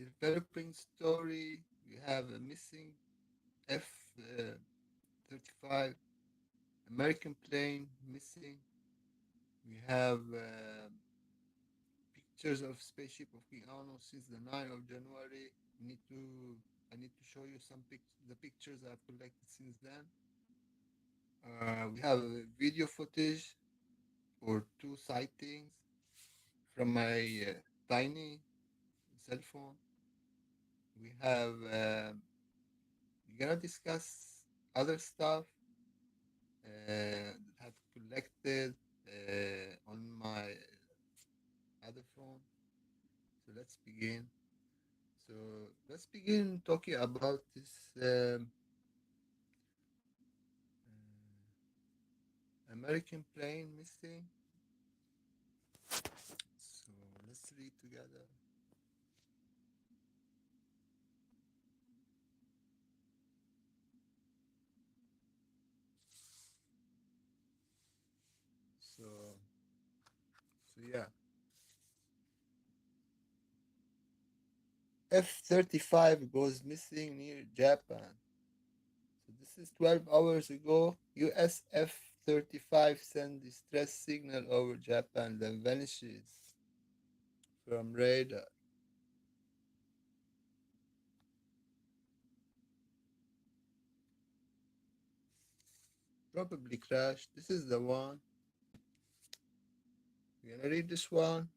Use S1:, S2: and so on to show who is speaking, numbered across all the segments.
S1: developing story. We have a missing F-35 American plane missing. We have pictures of Spaceship of King Anu since the 9th of January. Need to I need to show you the pictures I've collected since then. We have video footage for two sightings from my tiny cell phone. We have we're gonna discuss other stuff that I've collected on my other phone. So let's begin talking about this American plane missing. So let's read together. So yeah, F-35 goes missing near Japan. So this is 12 hours ago. US F-35 sent distress signal over Japan, then vanishes from radar. Probably crashed. This is the one. We're gonna read this one.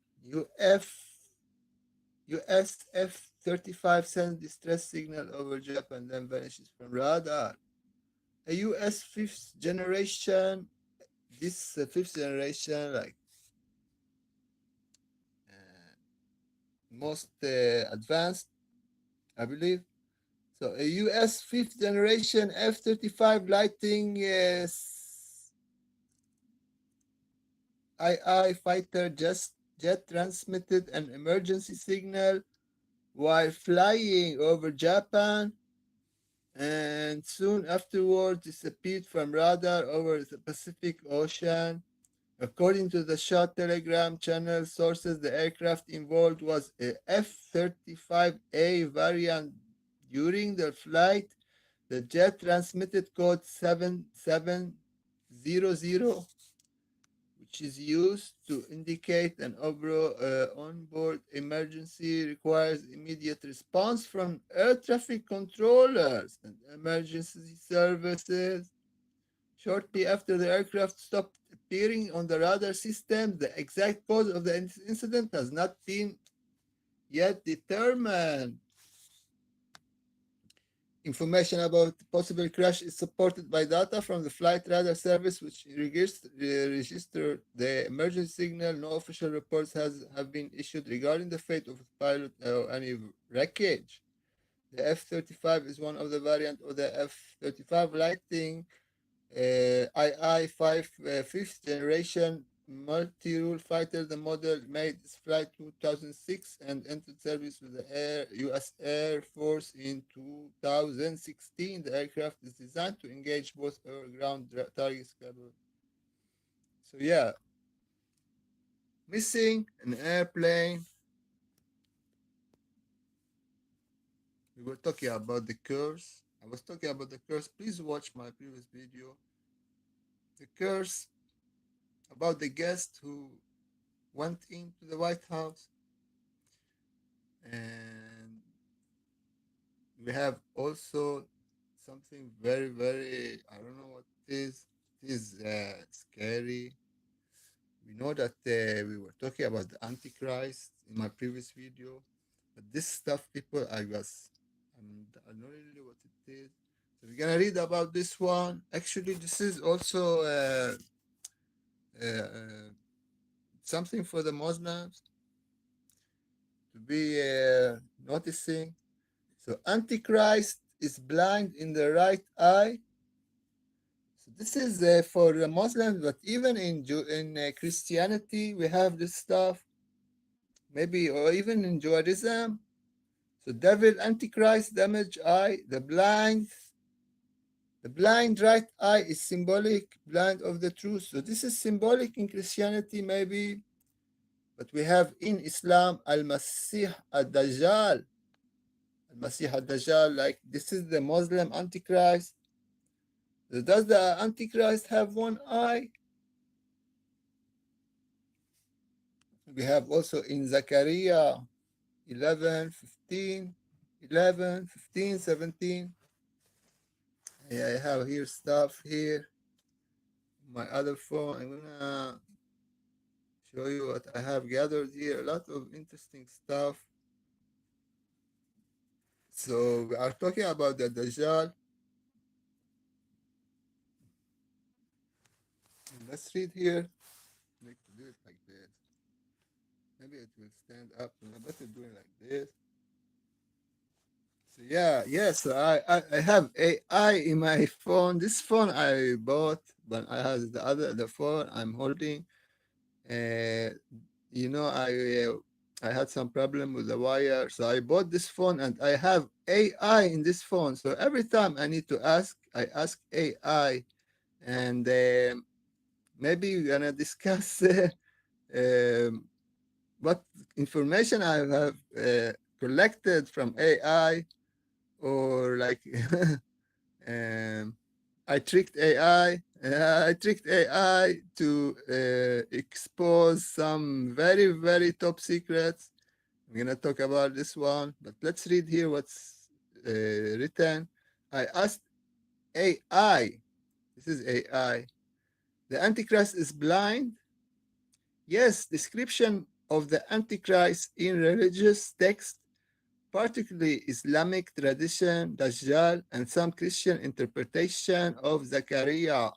S1: US F-35 sends distress signal over Japan, then vanishes from radar. A US fifth generation, this fifth generation, like uh, most advanced, I believe. So a US fifth generation F-35 lighting II fighter jet transmitted an emergency signal while flying over Japan and soon afterwards disappeared from radar over the Pacific Ocean. According to the Shah Telegram channel sources, the aircraft involved was a F-35A variant. During the flight, the jet transmitted code 7700, which is used to indicate an onboard emergency requires immediate response from air traffic controllers and emergency services. Shortly after the aircraft stopped appearing on the radar system, the exact cause of the incident has not been yet determined. Information about the possible crash is supported by data from the flight radar service, which registered the emergency signal. No official reports have been issued regarding the fate of the pilot or any wreckage. The F-35 is one of the variants of the F-35 Lightning II-5 fifth generation multi-role fighter. The model made its flight 2006 and entered service with the U.S. Air Force in 2016. The aircraft is designed to engage both air and ground targets. So yeah, missing an airplane. We were talking about the curse. I was talking about the curse. Please watch my previous video. The curse about the guest who went into the White House. And we have also something very, very, I don't know what it is. It is scary. We know that we were talking about the Antichrist in my previous video. But this stuff, people, I don't know really what it is. So we're gonna read about this one. Actually, this is also something for the Muslims to be noticing. So Antichrist is blind in the right eye. So this is for the Muslims, but even in Christianity we have this stuff. Maybe or even in Judaism. So devil, Antichrist, damaged eye, the blind right eye is symbolic, blind of the truth. So this is symbolic in Christianity, maybe. But we have in Islam, Al-Masih, Ad-Dajjal. Masih al-Dajjal, like this is the Muslim Antichrist. Does the Antichrist have one eye? We have also in Zechariah 11, 15, 11, 15, 17. Yeah, I have here stuff here. My other phone, I'm gonna show you what I have gathered here. A lot of interesting stuff. So we are talking about the Dajjal. Let's read here. I like to do it like this. Maybe it will stand up. I better do it like this. So yeah, yes. So I have AI in my phone. This phone I bought, but I have the phone I'm holding. Uh, I had some problem with the wire, so I bought this phone, and I have AI in this phone. So every time I need to ask, I ask AI, and maybe we're gonna discuss um, what information I have collected from AI, or like um, I tricked AI. I tricked AI to expose some very, very top secrets. I'm gonna talk about this one, but let's read here what's written. I asked AI. This is AI. The Antichrist is blind. Yes, description of the Antichrist in religious texts, particularly Islamic tradition, Dajjal, and some Christian interpretation of Zechariah,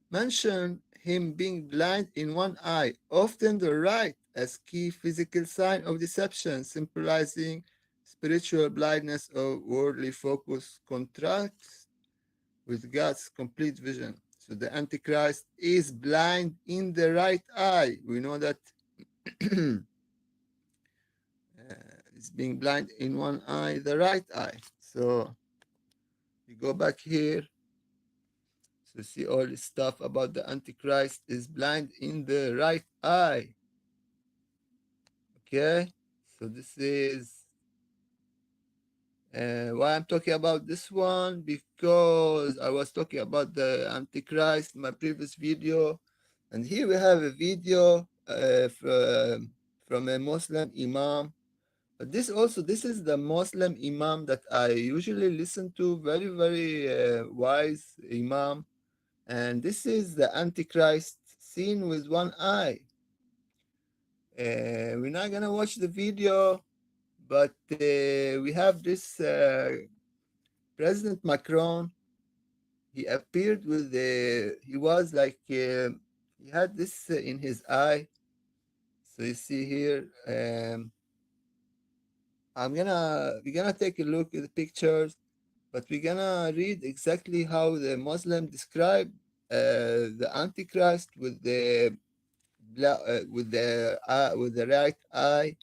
S1: mention him being blind in one eye, often the right, as key physical sign of deception, symbolizing spiritual blindness or worldly focus, contrasts with God's complete vision. So the Antichrist is blind in the right eye. We know that is being blind in one eye, the right eye. So we go back here. So see all this stuff about the Antichrist is blind in the right eye. Okay. So this is why I'm talking about this one, because I was talking about the Antichrist in my previous video. And here we have a video from a Muslim Imam. But this is the Muslim Imam that I usually listen to, very, very wise Imam. And this is the Antichrist seen with one eye. We're not gonna watch the video, but we have this President Macron. He appeared with he was like, he had this in his eye. So you see here, we're gonna take a look at the pictures, but we're gonna read exactly how the Muslim describe the Antichrist with the with the right eye.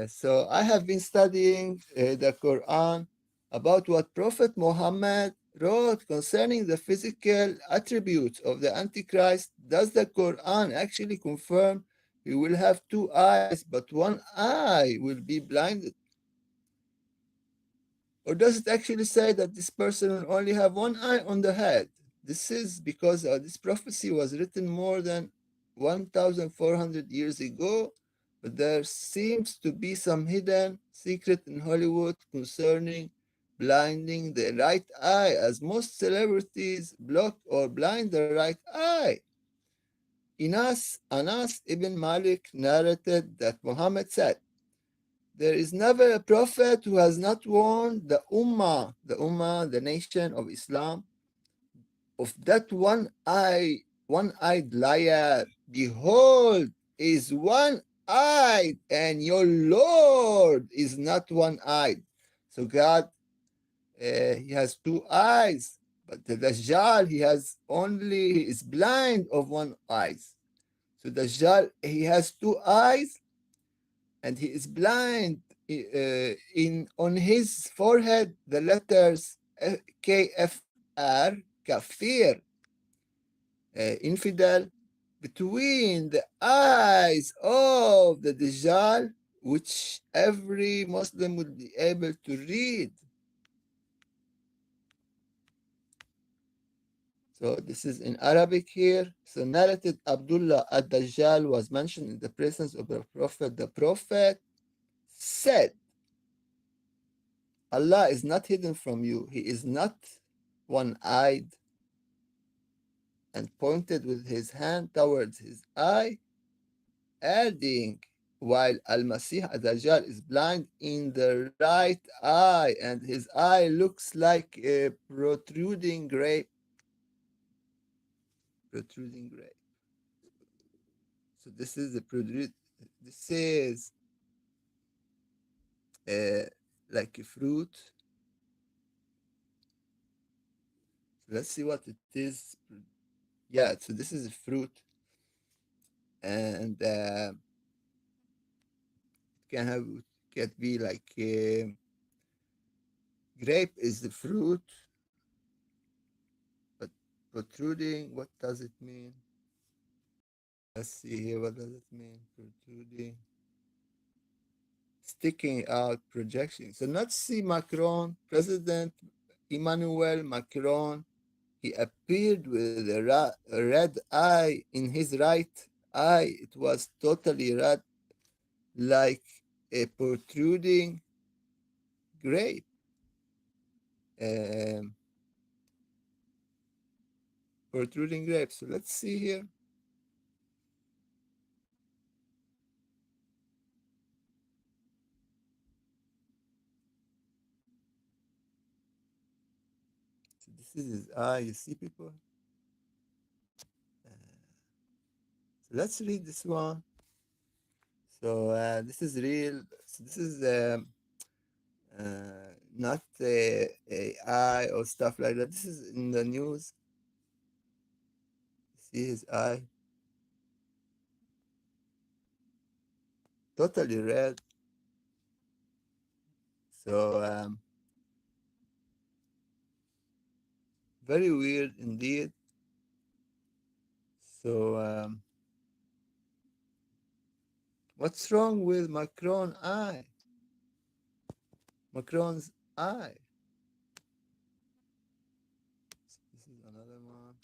S1: So I have been studying the Quran about what Prophet Muhammad wrote concerning the physical attributes of the Antichrist. Does the Quran actually confirm he will have two eyes, but one eye will be blinded? Or does it actually say that this person will only have one eye on the head? This is because this prophecy was written more than 1,400 years ago, but there seems to be some hidden secret in Hollywood concerning blinding the right eye, as most celebrities block or blind the right eye. Anas ibn Malik narrated that Muhammad said, there is never a prophet who has not warned the Ummah, the nation of Islam, of that one-eyed liar. Behold, is one-eyed, and your Lord is not one-eyed. So God, he has two eyes, but the Dajjal, he is blind of one eyes. So Dajjal, he has two eyes, and he is blind. In on his forehead the letters KFR, kafir, infidel. Between the eyes of the Dajjal which every Muslim would be able to read. So this is in Arabic here. So narrated Abdullah ad-Dajjal was mentioned in the presence of the Prophet. The Prophet said, Allah is not hidden from you. He is not one-eyed, and pointed with his hand towards his eye, adding, while Al-Masih ad-Dajjal is blind in the right eye, and his eye looks like a protruding grape. So this is the protrude. This is uh, like a fruit. So let's see what it is. Yeah, so this is a fruit, and can be like grape is the fruit, but protruding. What does it mean? Let's see here. What does it mean? Protruding, sticking out, projection. So let's see Macron, President Emmanuel Macron. He appeared with a red eye in his right eye. It was totally red, like a protruding grape. Um, Protruding grape. So let's see here. So this is his eye. You see, people. So let's read this one. So this is real. So this is not AI or stuff like that. This is in the news. See his eye, totally red. So very weird indeed. So what's wrong with Macron's eye? Macron's eye. This is another one.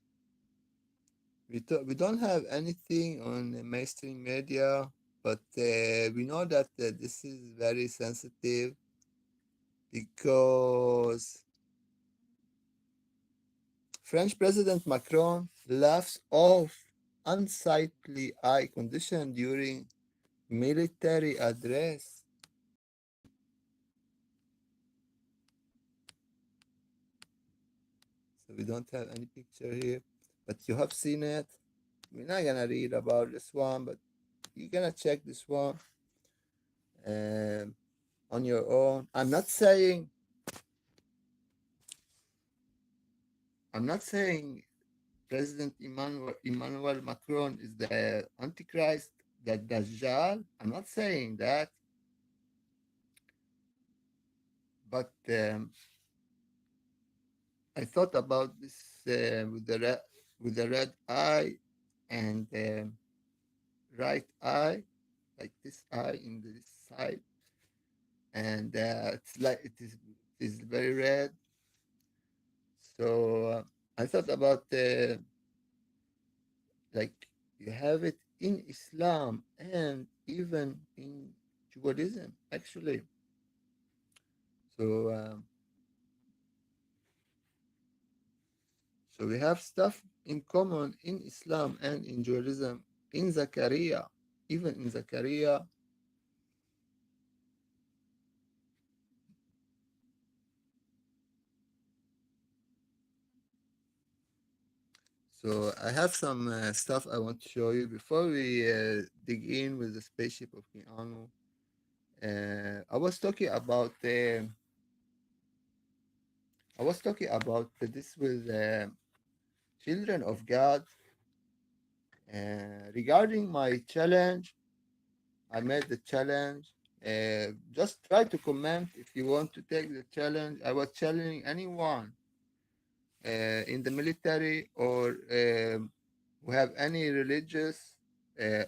S1: We don't have anything on the mainstream media, but we know that this is very sensitive because French President Macron laughs off unsightly eye condition during military address. So we don't have any picture here, but you have seen it. We're not gonna read about this one, but you're gonna check this one um, on your own. I'm not saying President Emmanuel Macron is the Antichrist, the Dajjal. I'm not saying that, but I thought about this with the red eye and right eye, like this eye in this side, and it's like it is very red. So I thought about like you have it in Islam and even in Judaism, actually. So so we have stuff in common in Islam and in Judaism, in Zakaria, even in Zakaria. So I have some stuff I want to show you before we dig in with the spaceship of King Anu. I was talking about this with children of God. Regarding my challenge, I made the challenge. Just try to comment if you want to take the challenge. I was challenging anyone in the military or who have any religious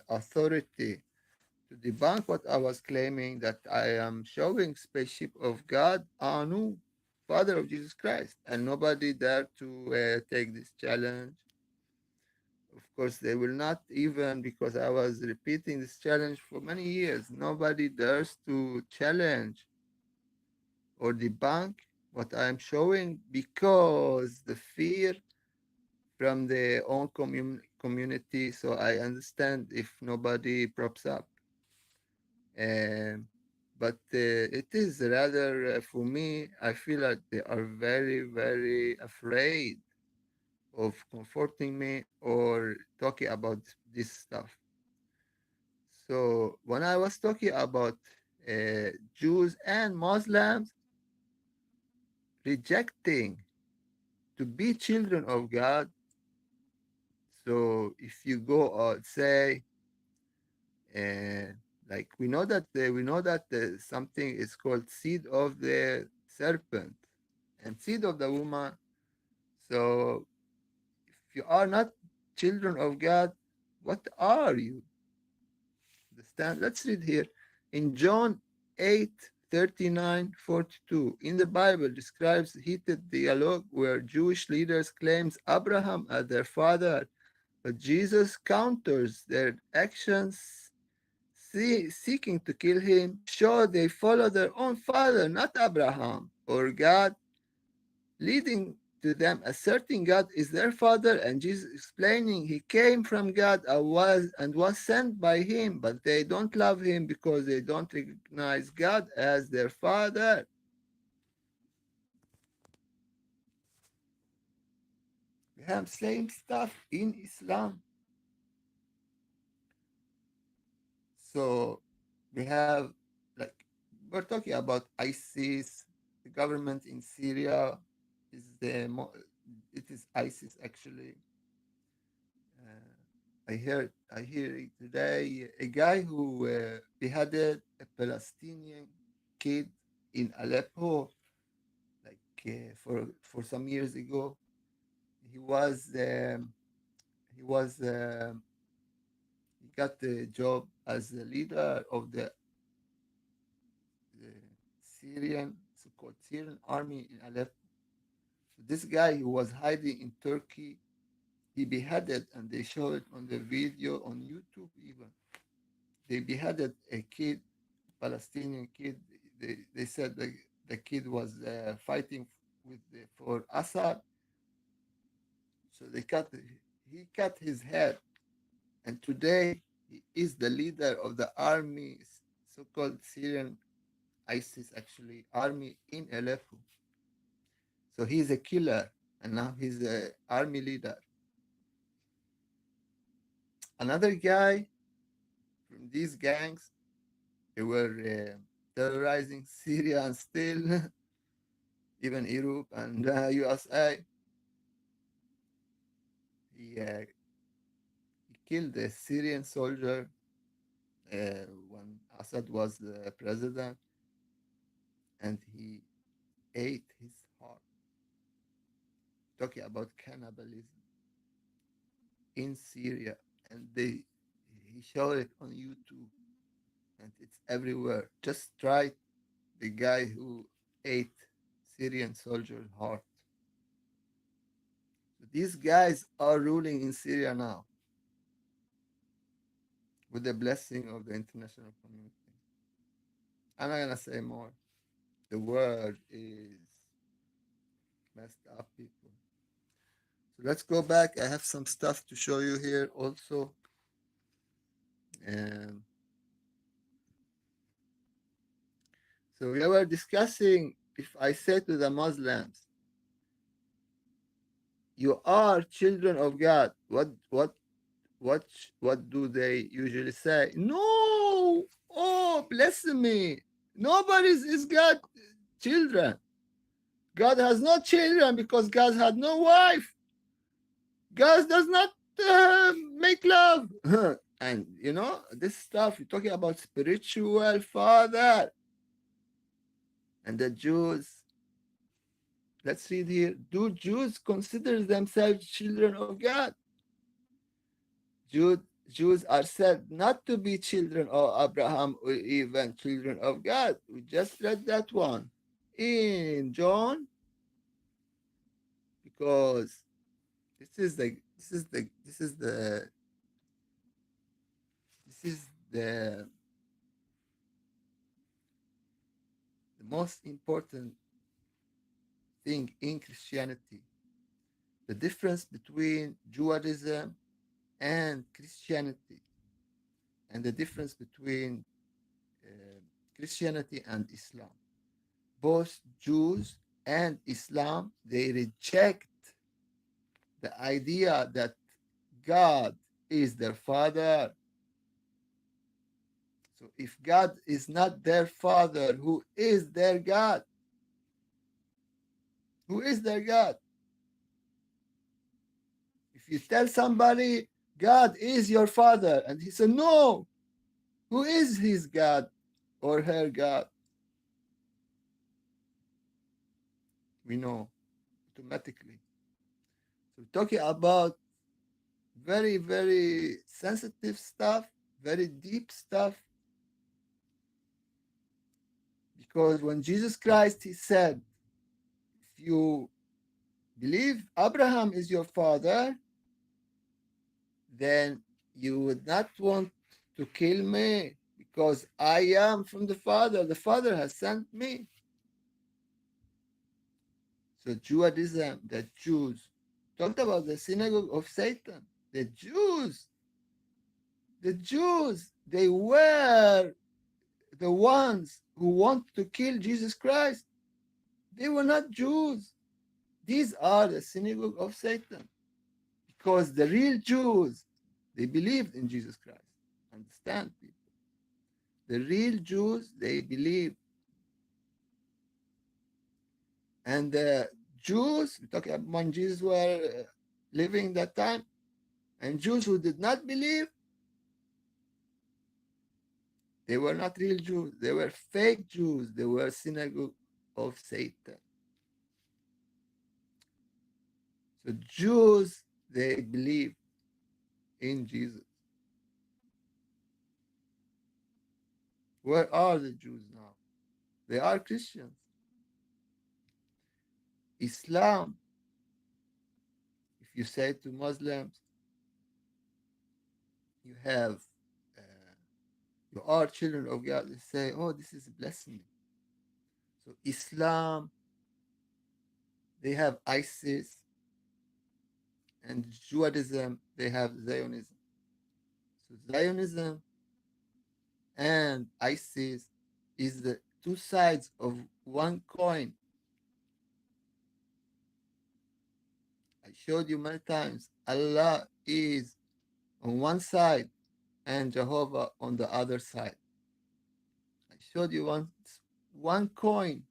S1: authority to debunk what I was claiming, that I am showing spaceship of God, Anu, Father of Jesus Christ, and nobody dared to take this challenge. Of course, they will not, even because I was repeating this challenge for many years. Nobody dares to challenge or debunk what I am showing, because the fear from the own community. So I understand if nobody props up. Um, but it is rather, for me, I feel like they are very, very afraid of comforting me or talking about this stuff. So when I was talking about Jews and Muslims rejecting to be children of God, so if you go say, uh, like we know that something is called seed of the serpent and seed of the woman. So if you are not children of God, what are you? Understand? Let's read here in John 8:39-42. In the Bible describes heated dialogue where Jewish leaders claims Abraham as their father, but Jesus counters their actions, seeking to kill him, show they follow their own father, not Abraham or God, leading to them asserting God is their father, and Jesus explaining he came from God and was sent by him, but they don't love him because they don't recognize God as their father. We have same stuff in Islam. So we have, like, we're talking about ISIS, the government in Syria is it is ISIS actually. I hear it today, a guy who beheaded a Palestinian kid in Aleppo, like for some years ago. He was he was he got the job as the leader of the Syrian, so-called Syrian army in Aleppo. So this guy who was hiding in Turkey, he beheaded, and they show it on the video on YouTube even. They beheaded a kid, Palestinian kid. They said the kid was fighting for Assad, so he cut his head, and today he is the leader of the army, so-called Syrian ISIS actually army in Aleppo. So he's a killer, and now he's the army leader. Another guy from these gangs, they were terrorizing Syria and still even Europe and USA. He killed a Syrian soldier when Assad was the president, and he ate his heart. Talking about cannibalism in Syria, and he showed it on YouTube, and it's everywhere. Just try the guy who ate Syrian soldier's heart. So these guys are ruling in Syria now with the blessing of the international community. I'm not gonna say more. The world is messed up, people. So let's go back. I have some stuff to show you here also. And so we were discussing, if I say to the Muslims, you are children of God, what what do they usually say? No, oh, bless me. Nobody is God children. God has no children because God had no wife. God does not make love. And this stuff, you're talking about spiritual father. And the Jews, let's read here. Do Jews consider themselves children of God? Jews are said not to be children of Abraham or even children of God. We just read that one in John, because this is the most important thing in Christianity. The difference between Judaism and Christianity, and the difference between uh, Christianity and Islam. Both Jews and Islam, they reject the idea that God is their father. So if God is not their father, who is their God? Who is their God? If you tell somebody God is your father, and he said no, who is his God or her God? We know automatically. So we're talking about very, very sensitive stuff, very deep stuff. Because when Jesus Christ, he said, if you believe Abraham is your father, then you would not want to kill me, because I am from the Father. The Father has sent me. So Judaism, the Jews, talked about the synagogue of Satan. The Jews, they were the ones who want to kill Jesus Christ. They were not Jews. These are the synagogue of Satan, because the real Jews, they believed in Jesus Christ. Understand, people? The real Jews, they believe. And the Jews, we're talking about when Jews were living that time, and Jews who did not believe, they were not real Jews. They were fake Jews. They were synagogue of Satan. So Jews, they believe in Jesus. Where are the Jews now? They are Christians. Islam, if you say to Muslims, you have, you are children of God, they say, oh, this is a blessing. So Islam, they have ISIS, and Judaism, they have Zionism. So Zionism and ISIS is the two sides of one coin. I showed you many times. Allah is on one side and Jehovah on the other side. I showed you one coin.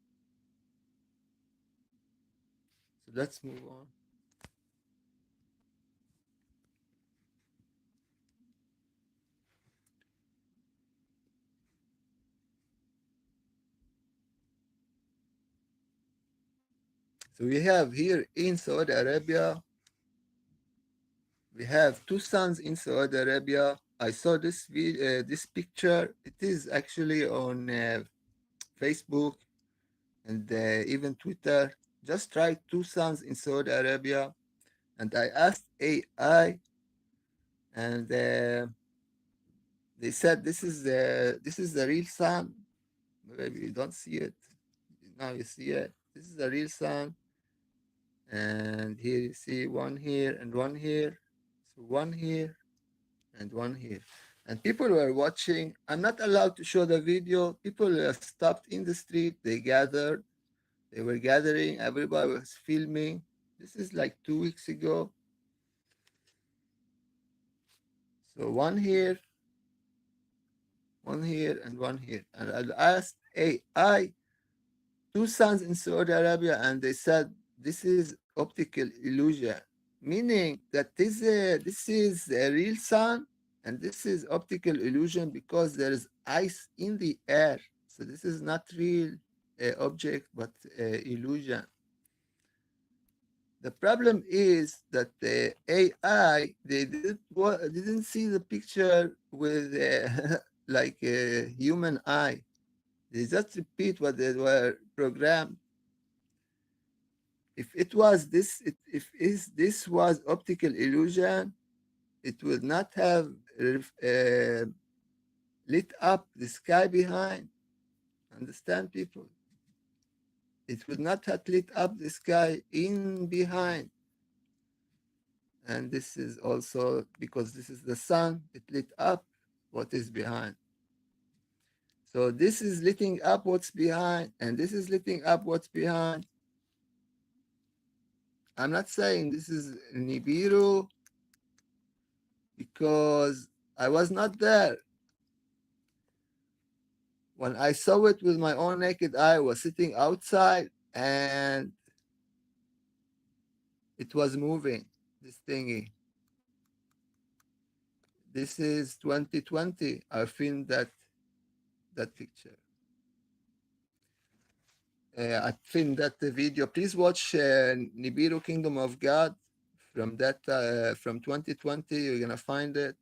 S1: So let's move on. So we have here in Saudi Arabia, we have two sons in Saudi Arabia. I saw this picture. It is actually on Facebook and even Twitter. Just try two sons in Saudi Arabia, and I asked AI, and they said this is the real sun. Maybe you don't see it. Now you see it. This is the real sun, and here you see one here and one here. So one here and one here. And people were watching. I'm not allowed to show the video. People stopped in the street. They gathered. They were gathering. Everybody was filming. This is like 2 weeks ago. So one here, and one here. And I asked AI, two suns in Saudi Arabia, and they said this is optical illusion, meaning that this is a real sun, and this is optical illusion because there is ice in the air. So this is not real object, but illusion. The problem is that the AI, they didn't see the picture with like a human eye. They just repeat what they were programmed. If it was this, if is this was optical illusion, it would not have lit up the sky behind. Understand, people? It would not have lit up the sky in behind. And this is also because this is the sun, it lit up what is behind. So this is lighting up what's behind, and this is lighting up what's behind. I'm not saying this is Nibiru because I was not there. When I saw it with my own naked eye, I was sitting outside and it was moving, this thingy. This is 2020. I filmed that picture. I filmed that video. Please watch Nibiru Kingdom of God from 2020. You're gonna find it.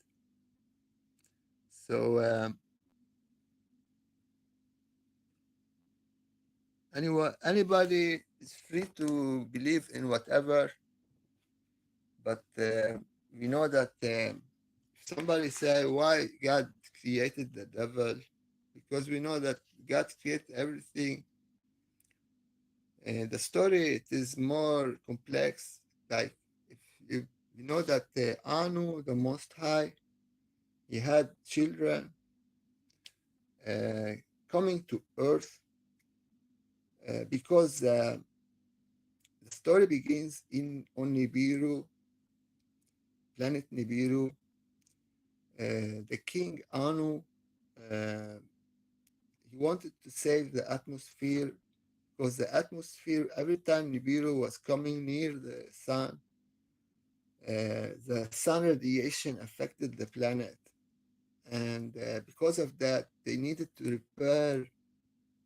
S1: So anybody is free to believe in whatever, but we know that if somebody say why God created the devil, because we know that God created everything. And the story it is more complex. Like if you know that Anu, the Most High, he had children uh, coming to Earth because the story begins in on Nibiru, planet Nibiru. The king Anu, uh, he wanted to save the atmosphere because the atmosphere, every time Nibiru was coming near the sun, the sun radiation affected the planet. And because of that, they needed to repair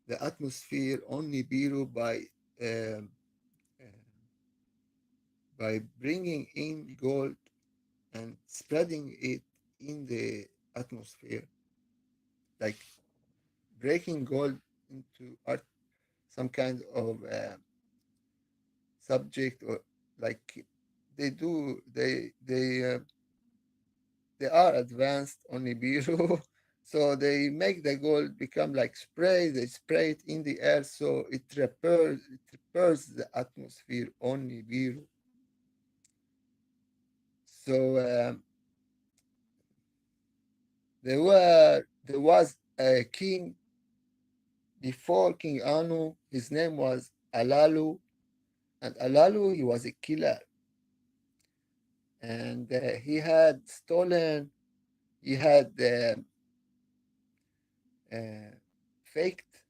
S1: the atmosphere on Nibiru um, uh, by bringing in gold and spreading it in the atmosphere, like breaking gold into art, some kind of subject, or like they do, they are advanced on Nibiru. So they make the gold become like spray. They spray it in the air, so it repairs the atmosphere on Nibiru. So there was a king before King Anu. His name was Alalu, and Alalu he was a killer, and he had stolen. He had faked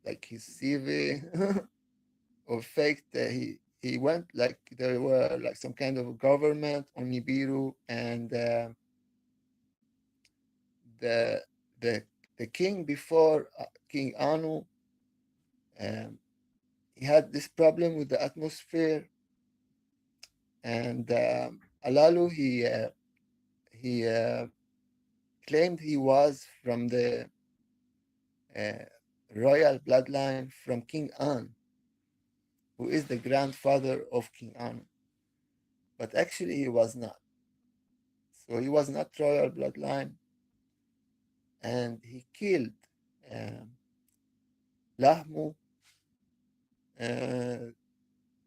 S1: like his CV or faked he went like there were like some kind of government on Nibiru, and the the the king before King Anu, um, he had this problem with the atmosphere, and Alalu he claimed he was from the uh, royal bloodline from King An, who is the grandfather of King Anu, but actually he was not. So he was not royal bloodline, and he killed um, Lahmu, uh,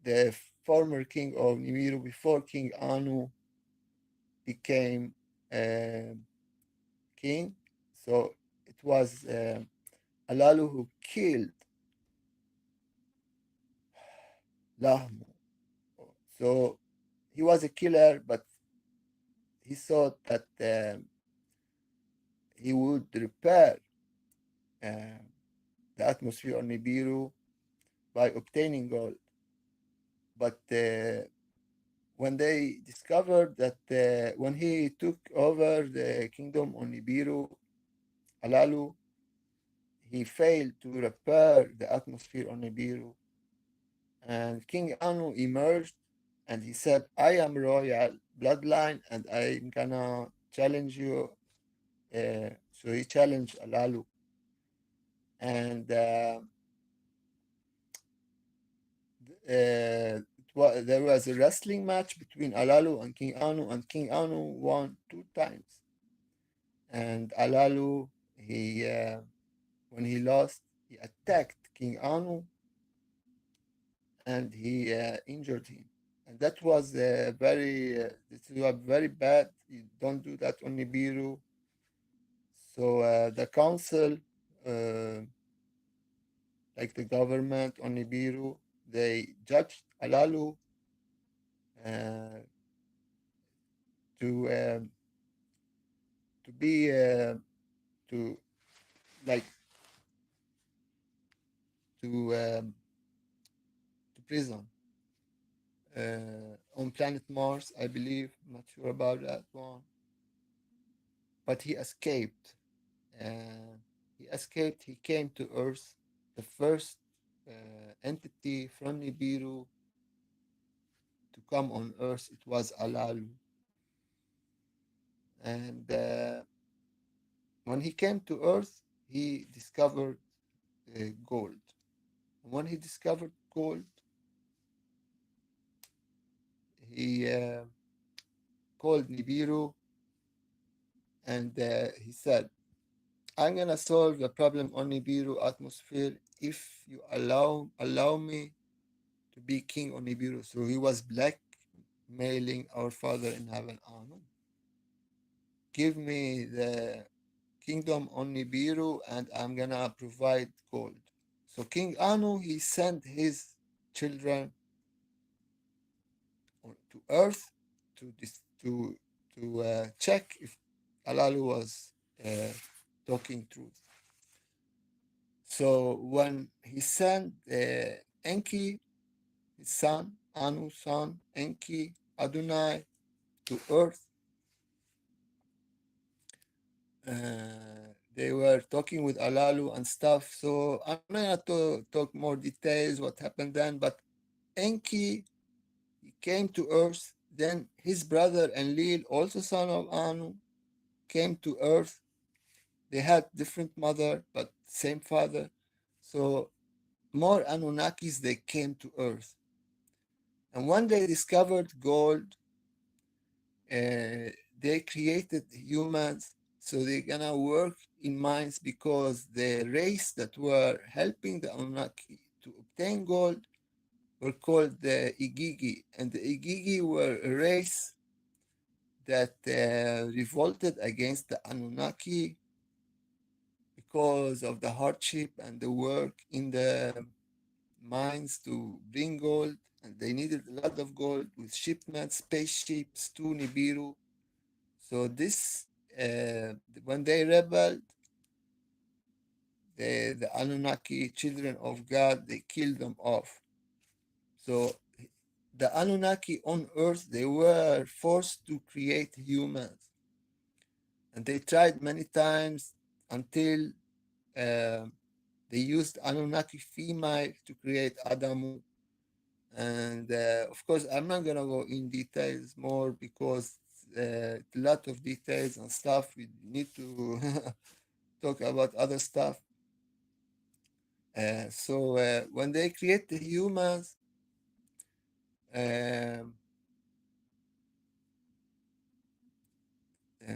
S1: the former king of Nibiru before King Anu became uh, king. So it was Alalu who killed Lahmu. So he was a killer, but he thought that he would repair uh, the atmosphere on Nibiru by obtaining gold. But when they discovered that when he took over the kingdom on Nibiru, Alalu, he failed to repair the atmosphere on Nibiru, and King Anu emerged, and he said, I am royal bloodline and I'm gonna challenge you. So he challenged Alalu. And there was a wrestling match between Alalu and King Anu, and King Anu won 2 times. And Alalu, when he lost, he attacked King Anu and he injured him. And that was this was very bad. You don't do that on Nibiru. So the council, uh, like the government on Nibiru, they judged Alalu uh, to to be to like to to prison on planet Mars, I believe. I'm not sure about that one, but he escaped. Uh, he escaped. He came to Earth. The first entity from Nibiru to come on Earth, it was Alalu. And when he came to Earth, he discovered gold. And when he discovered gold, he called Nibiru and he said, I'm gonna solve the problem on Nibiru atmosphere if you allow me to be king on Nibiru. So he was blackmailing our father in heaven, Anu. Give me the kingdom on Nibiru and I'm gonna provide gold. So King Anu, he sent his children to Earth to check if Alalu was uh, talking truth. So when he sent Enki, his son, Anu's son, Enki, Adonai, to Earth, they were talking with Alalu and stuff. So I'm not going to talk more details what happened then, but Enki, he came to Earth. Then his brother Enlil, also son of Anu, came to Earth. They had different mother, but same father. So more Anunnakis, they came to Earth. And when they discovered gold, they created humans. So they're gonna work in mines because the race that were helping the Anunnaki to obtain gold were called the Igigi. And the Igigi were a race that revolted against the Anunnaki because of the hardship and the work in the mines to bring gold, and they needed a lot of gold with shipments, spaceships to Nibiru. So this, when they rebelled, the Anunnaki, children of God, they killed them off. So the Anunnaki on Earth, they were forced to create humans, and they tried many times until uh, they used Anunnaki female to create Adamu. And of course, I'm not gonna go in details more because a lot of details and stuff. We need to talk about other stuff. So when they create the humans, um, uh,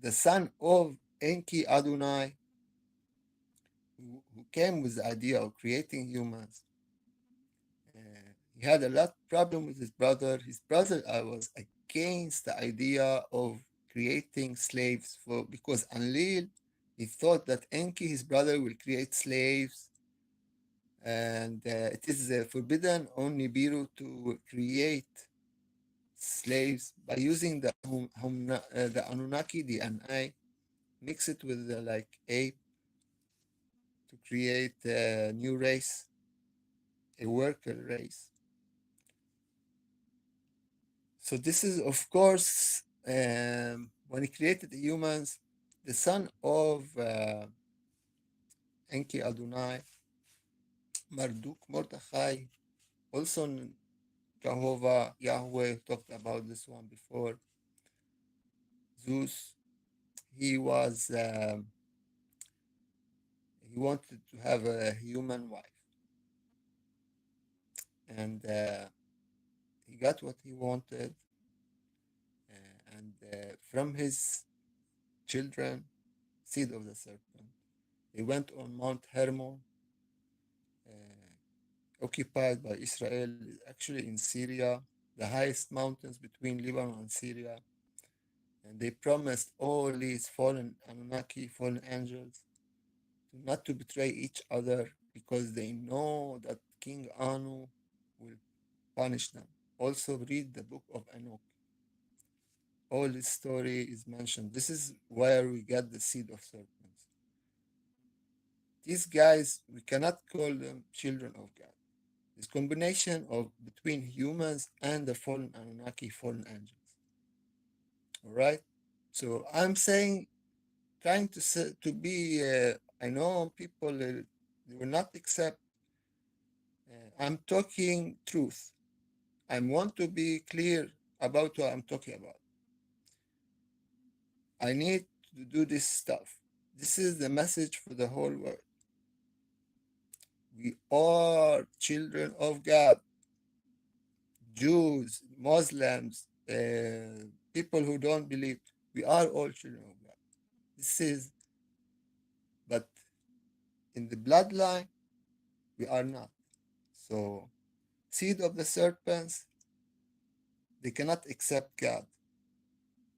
S1: the son of Enki Adonai, who came with the idea of creating humans, he had a lot problem with his brother. His brother was against the idea of creating slaves for because Enlil, he thought that Enki, his brother, will create slaves, and it is forbidden on Nibiru to create slaves by using the Anunnaki DNA, mix it with like ape to create a new race, a worker race. So this is, of course, when he created the humans, the son of Enki Adonai, Marduk Mordechai, also Jehovah, Yahweh, talked about this one before. Zeus, he was he wanted to have a human wife, and he got what he wanted, and from his children, seed of the serpent, they went on Mount Hermon, occupied by Israel, actually in Syria, the highest mountains between Lebanon and Syria. And they promised all these fallen Anunnaki, fallen angels, not to betray each other because they know that King Anu will punish them. Also, read the book of Enoch. All this story is mentioned. This is where we get the seed of serpents. These guys, we cannot call them children of God. This combination of between humans and the fallen Anunnaki, fallen angels. All right. So I'm saying, trying to say, to be. I know people they will not accept. I'm talking truth. I want to be clear about what I'm talking about. I need to do this stuff. This is the message for the whole world. We are children of God. Jews, Muslims, people who don't believe, we are all children of God. This is, but in the bloodline, we are not. So, seed of the serpents, they cannot accept God.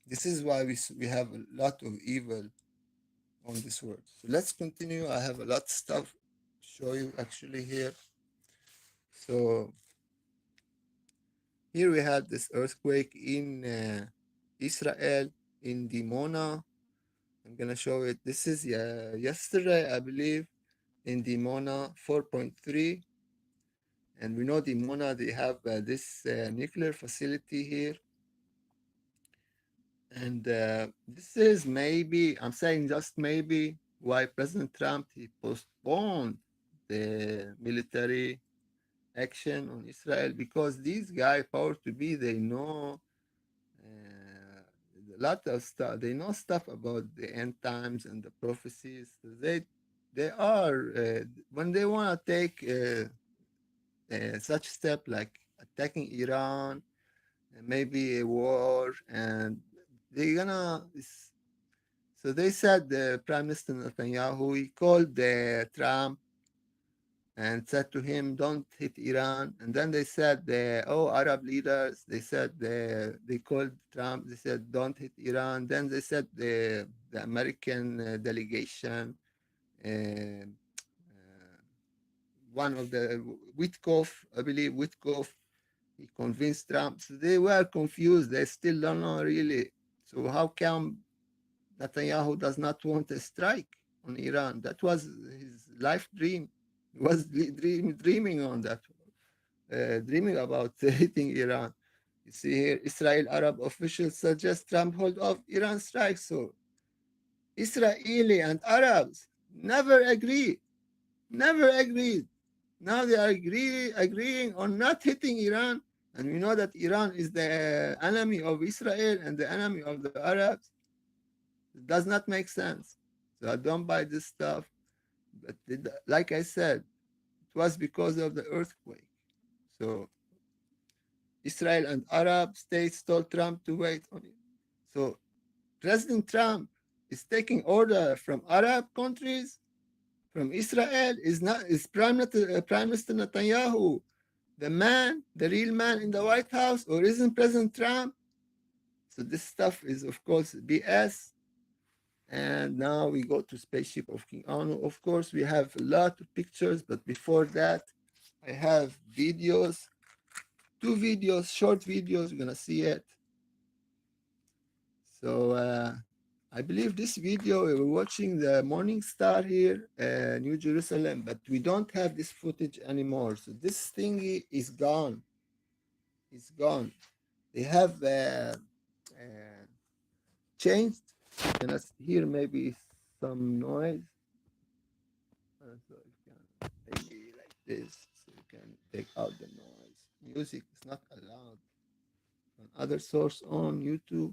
S1: This is why we have a lot of evil on this world. So let's continue. I have a lot of stuff to show you actually here. So here we had this earthquake in Israel, in Dimona. I'm gonna show it. This is yesterday, I believe, in Dimona 4.3. And we know Dimona, they have this nuclear facility here. And this is maybe, I'm saying just maybe, why President Trump, he postponed the military action on Israel, because these guys, power to be, they know a lot of stuff. They know stuff about the end times and the prophecies. So they are when they want to take such step like attacking Iran, maybe a war, and they're gonna. So they said the Prime Minister Netanyahu, he called Trump and said to him, "Don't hit Iran." And then they said, Arab leaders, they said they called Trump. They said, "Don't hit Iran." Then they said the American delegation, uh, one of the Witkoff, I believe Witkoff, he convinced Trump. So they were confused. They still don't know really. So how come Netanyahu does not want a strike on Iran? That was his life dream. He was dreaming on that, dreaming about hitting Iran. You see here, Israel Arab officials suggest Trump hold off Iran strike. So Israeli and Arabs never agree, never agreed. Now they are agreeing on not hitting Iran. And we know that Iran is the enemy of Israel and the enemy of the Arabs. It does not make sense. So I don't buy this stuff. But like I said, it was because of the earthquake. So Israel and Arab states told Trump to wait on it. So President Trump is taking order from Arab countries, from Israel. Is Prime Minister Netanyahu the man, the real man in the White House, or isn't President Trump? So this stuff is, of course, BS. And now we go to Spaceship of King Anu. Of course, we have a lot of pictures, but before that, I have videos, two videos, short videos. You're gonna see it. So I believe this video, we were watching the Morning Star here, New Jerusalem, but we don't have this footage anymore. So this thingy is gone. It's gone. They have changed. You can hear maybe some noise. So you can maybe like this, so you can take out the noise. Music is not allowed on other source on YouTube.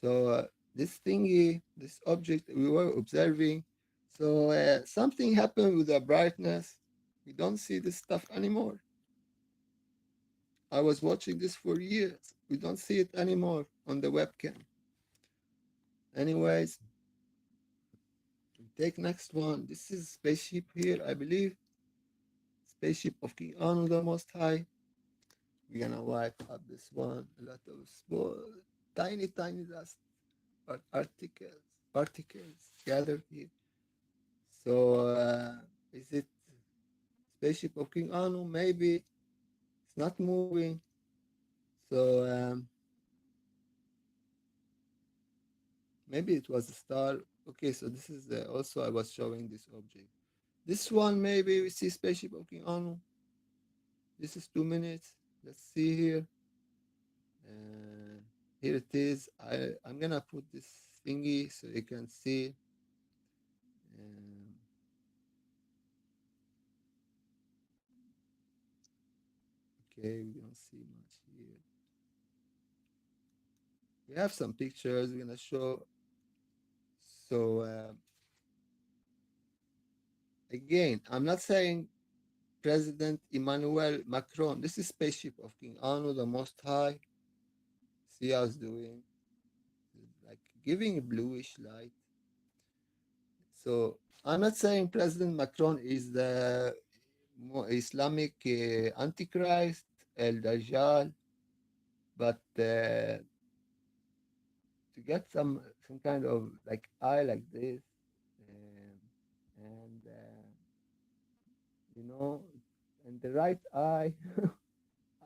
S1: So this thingy, this object we were observing, so something happened with the brightness. We don't see this stuff anymore. I was watching this for years. We don't see it anymore on the webcam. Anyways, we take next one. This is spaceship here, I believe. Spaceship of King Anu, the Most High. We're gonna wipe up this one. A lot of small, tiny, tiny dust particles gathered here. So, is it spaceship of King Anu? Maybe it's not moving. So, maybe it was a star. Okay, so this is also I was showing this object. This one, maybe we see spaceship of King Anu. This is 2 minutes. Let's see here. Uh, Here it is. I'm gonna put this thingy so you can see. Um, okay, we don't see much here. We have some pictures we're gonna show. So again, I'm not saying President Emmanuel Macron. This is spaceship of King Anu, the Most High. See how it's doing, like giving a bluish light. So I'm not saying President Macron is the Islamic Antichrist, El Dajjal, but to get some kind of like eye like this, um, and you know, and the right eye.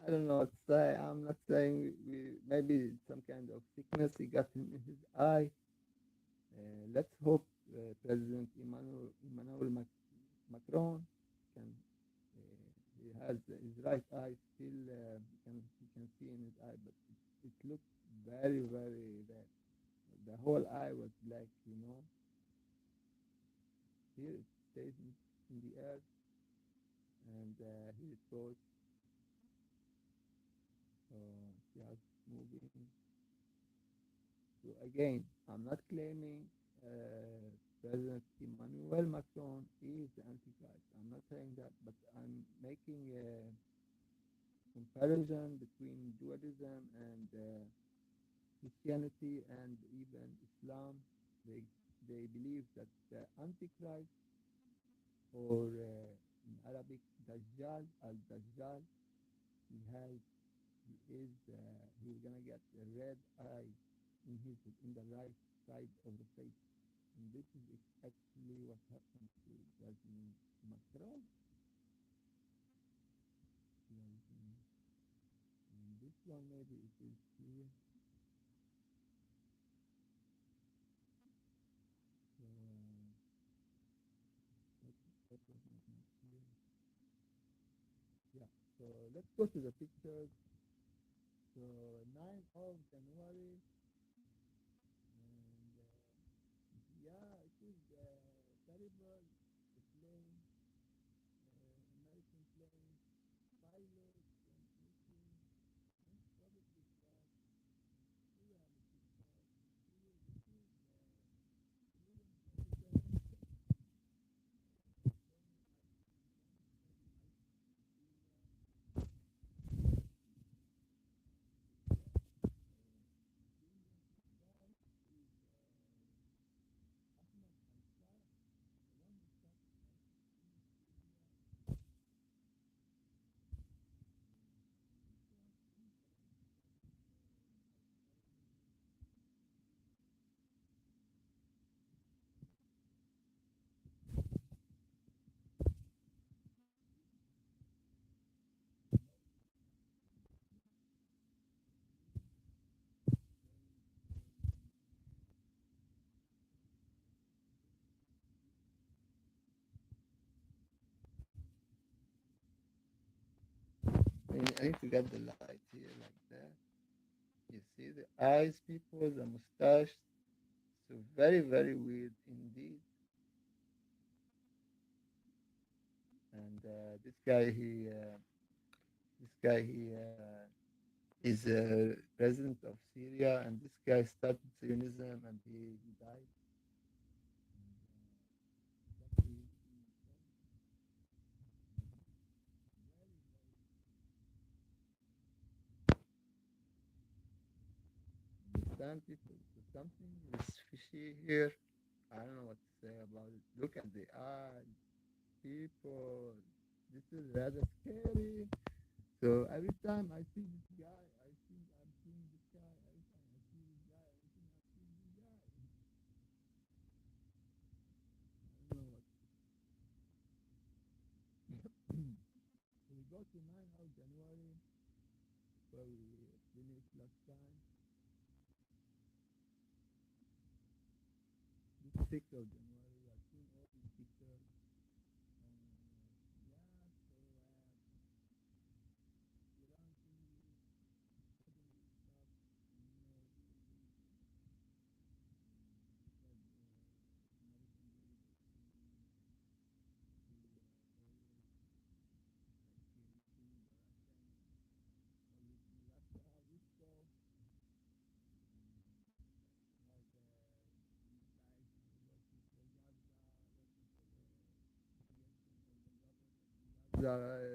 S1: I don't know what to say. I'm not saying maybe some kind of sickness he got in his eye. Let's hope President Macron can he has his right eye still he can see in his eye, but it looks very red. The whole eye was black, you know. Here it stays in the air, and here it goes. See how it's moving. So again, I'm not claiming President Emmanuel Macron is the Antichrist. I'm not saying that, but I'm making a comparison between Judaism and Christianity and even Islam. They they believe that the Antichrist, or in Arabic Dajjal, al Dajjal, he has he's gonna get a red eye in the right side of the face, and this is actually what happened to President Macron. And this one maybe it is here. So, yeah. So let's go to the pictures. So 9th of January, and yeah, it is terrible. The plane, American plane, pilot, and missing, most probably crashed. Here are the pictures. Here, this is I need to get the light here like that. You see the eyes, people, the mustache. So very weird indeed. And this guy, This guy, he is president of Syria, and this guy started Zionism, and he died. Understand people? So something is fishy here. I don't know what to say about it. Look at the eyes, people. This is rather scary. So every time I see this guy, I'm seeing this guy. Every time I see this guy, I think I'm seeing this guy. I don't know what. So we go to 9th of January, where we finished last time. This 6th of January, we are seeing all these pictures. Yeah, so Iran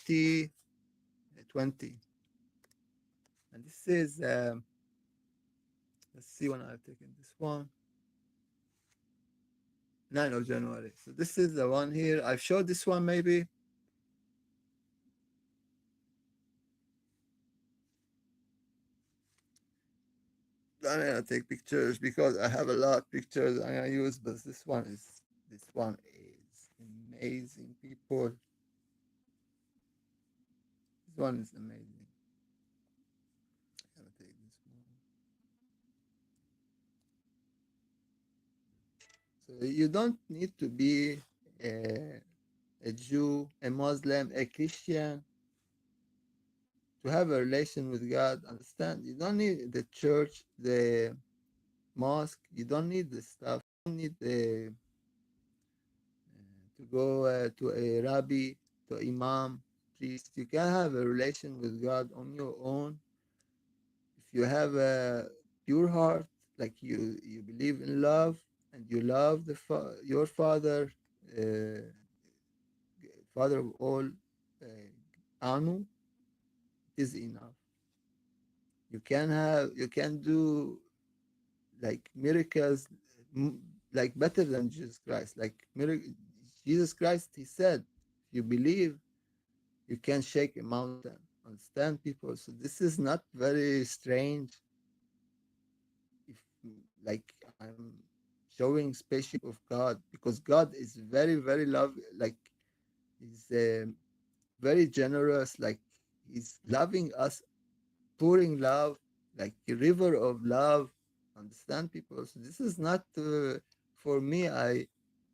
S1: the T 20, and this is let's see when I've taken this one. 9th of January. So this is the one here. I've showed this one maybe. I'm gonna take pictures because I have a lot of pictures I'm gonna use, but this one is amazing, people. This one is amazing. I'm gonna take this one. So you don't need to be a, a Jew, a Muslim, a Christian to have a relation with God. Understand? You don't need the church, the mosque. You don't need the stuff. You don't need to go to a rabbi, to imam, priest. You can have a relation with God on your own if you have a pure heart, like you believe in love and you love your father, uh, father of all, Anu, is enough. You can do like miracles, like better than Jesus Christ. Like Jesus Christ, he said, if you believe, you can shake a mountain. Understand, people? So this is not very strange. If like I'm showing spaceship of God, because God is very, very love, like he's very generous, like he's loving us, pouring love, like a river of love. Understand, people? So this is not for me. I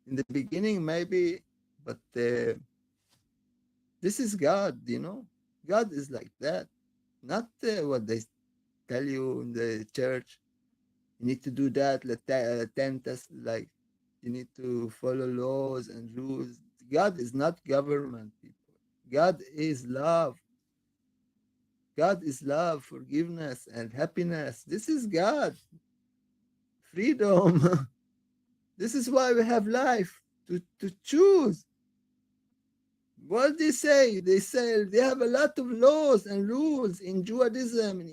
S1: in the beginning maybe, but this is God. God is like that. Not what they tell you in the church. You need to do that. Attend us. Like you need to follow laws and rules. God is not government, people. God is love. God is love, forgiveness, and happiness. This is God, freedom. This is why we have life to choose. What they say? They say they have a lot of laws and rules in Judaism and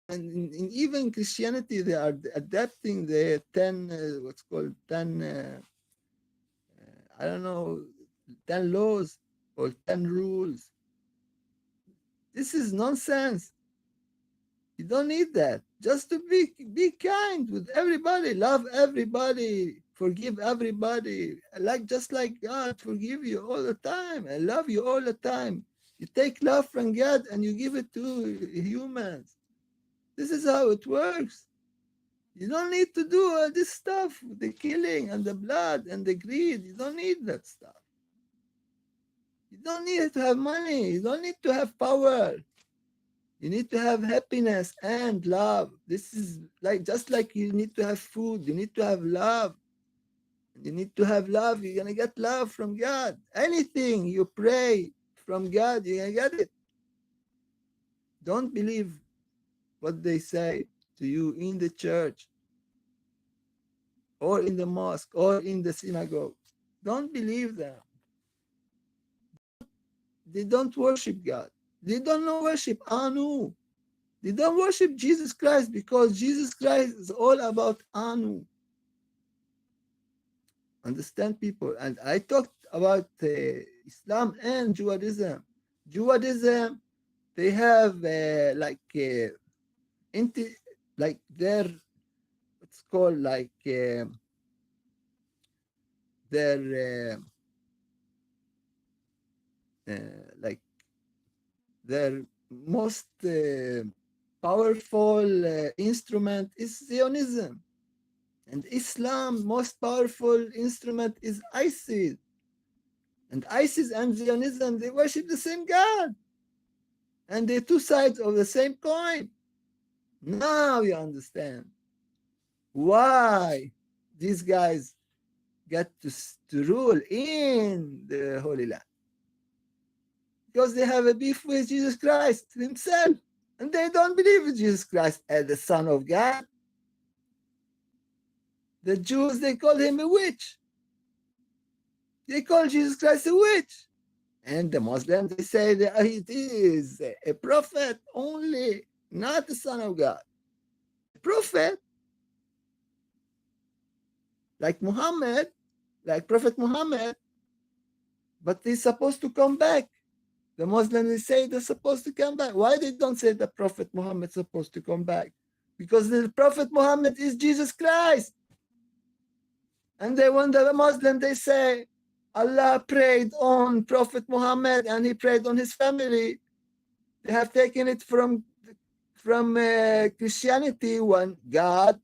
S1: and in even Christianity. They are adapting the 10, what's called 10, I don't know, 10 laws or 10 rules. This is nonsense. You don't need that. Just to be kind with everybody, love everybody, forgive everybody. Just like God forgive you all the time. I love you all the time. You take love from God and you give it to humans. This is how it works. You don't need to do all this stuff, the killing and the blood and the greed. You don't need that stuff. You don't need to have money. You don't need to have power. You need to have happiness and love. This is like just like you need to have food, you need to have love. You need to have love. You're gonna get love from God. Anything you pray from God, you're gonna get it. Don't believe what they say to you in the church or in the mosque or in the synagogue. Don't believe them. They don't worship God. They don't know worship Anu. They don't worship Jesus Christ because Jesus Christ is all about Anu. Understand, people? And I talked about Islam and Judaism. Judaism, they have like their, what's called like their like their most powerful instrument is Zionism. And Islam most powerful instrument is ISIS. And ISIS and Zionism, they worship the same God. And they're two sides of the same coin. Now you understand why these guys get to rule in the Holy Land. Because they have a beef with Jesus Christ himself. And they don't believe in Jesus Christ as the Son of God. The Jews, they call him a witch. They call Jesus Christ a witch. And the Muslims, they say that he is a prophet only, not the Son of God. A prophet, like Muhammad, like Prophet Muhammad, but he's supposed to come back. The Muslims say they're supposed to come back. Why they don't say the Prophet Muhammad is supposed to come back? Because the Prophet Muhammad is Jesus Christ. And they want the Muslim, they say, Allah prayed on Prophet Muhammad and he prayed on his family. They have taken it from Christianity when God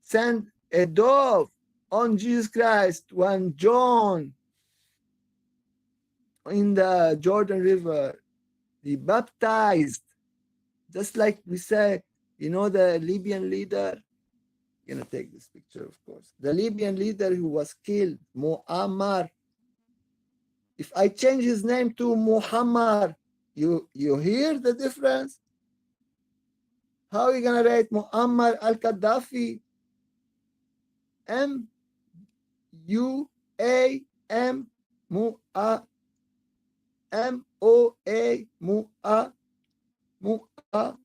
S1: sent a dove on Jesus Christ when John in the Jordan River, he baptized, just like we say, the Libyan leader. I'm gonna take this picture, of course. The Libyan leader who was killed, Muammar. If I change his name to Muhammad, you hear the difference? How are you gonna write Muammar al-Gaddafi? M-U-A-M, Mu'a, M-O-A, Mu'a, Mu'a.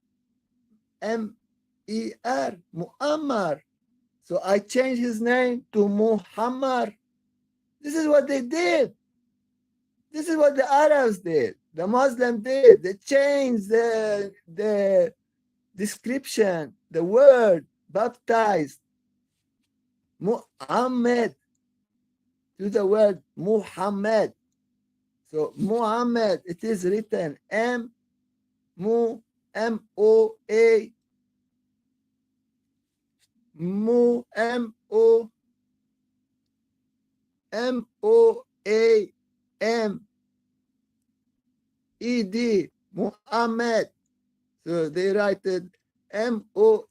S2: M-E-R, Muammar. So I changed his name to Muhammad. This is what they did. This is what the Arabs did. The Muslims did. They changed the description, the word baptized, Muhammad, to the word Muhammad. So Muhammad, it is written M-O-A, M-O, M-O-A-M-E-D, Muhammad. So they write it M-O-A-H-M-E-D.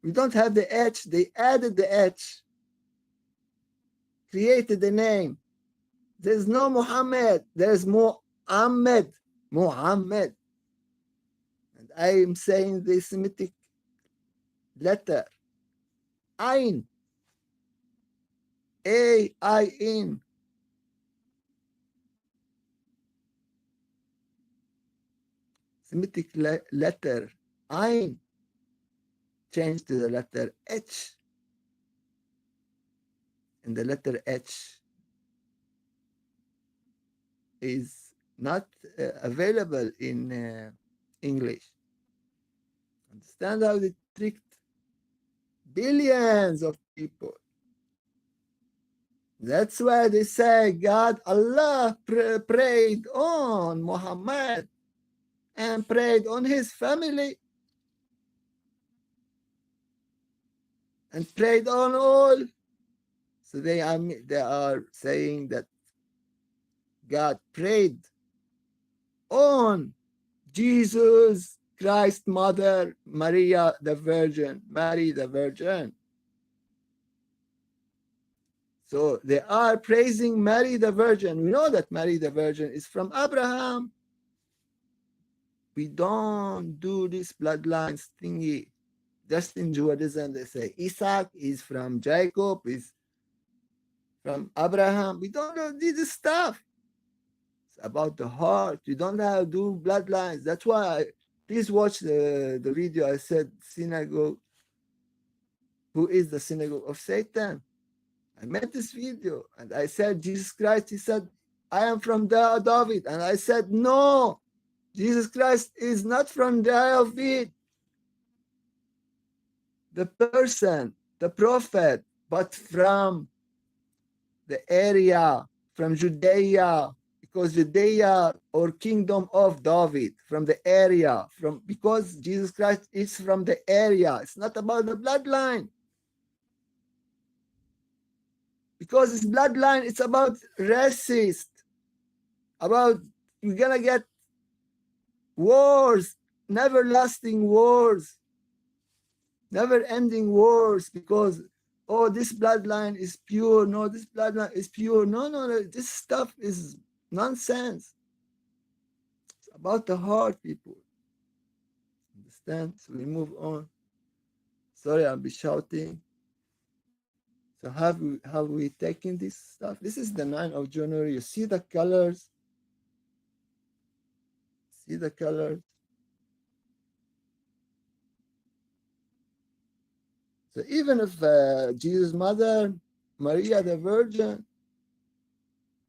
S2: We don't have the H, they added the H, created the name. There's no Muhammad, there's Muhammad, Muhammad. And I am saying the Semitic letter, Ain, A-I-N. Semitic letter, Ain, changed to the letter H. And the letter H is not available in English. Understand how they tricked billions of people. That's why they say God, Allah prayed on Muhammad and prayed on his family and prayed on all. So they are saying that God prayed on Jesus Christ mother, Maria the Virgin, Mary the Virgin. So they are praising Mary the Virgin. We know that Mary the Virgin is from Abraham. We don't do this bloodlines thingy. Just in Judaism, they say Isaac is from Jacob, is from Abraham. We don't do this stuff. It's about the heart. You don't have to do bloodlines. That's why please watch the video. I said synagogue. Who is the synagogue of Satan? I made this video and I said Jesus Christ. He said, I am from David. And I said, no, Jesus Christ is not from David. The person, the prophet, but from the area, from Judea, because Judea or kingdom of David, from the area, because Jesus Christ is from the area. It's not about the bloodline. Because it's bloodline, it's about racist, about you're gonna get wars, never lasting wars, never ending wars, because oh, this bloodline is pure, no, this bloodline is pure, no, this stuff is nonsense. It's about the heart, people. Understand? So we move on. Sorry, I'll be shouting. So have we taken this stuff? This is the 9th of January. You see the colors? See the colors? So even if Jesus' mother, Maria the Virgin,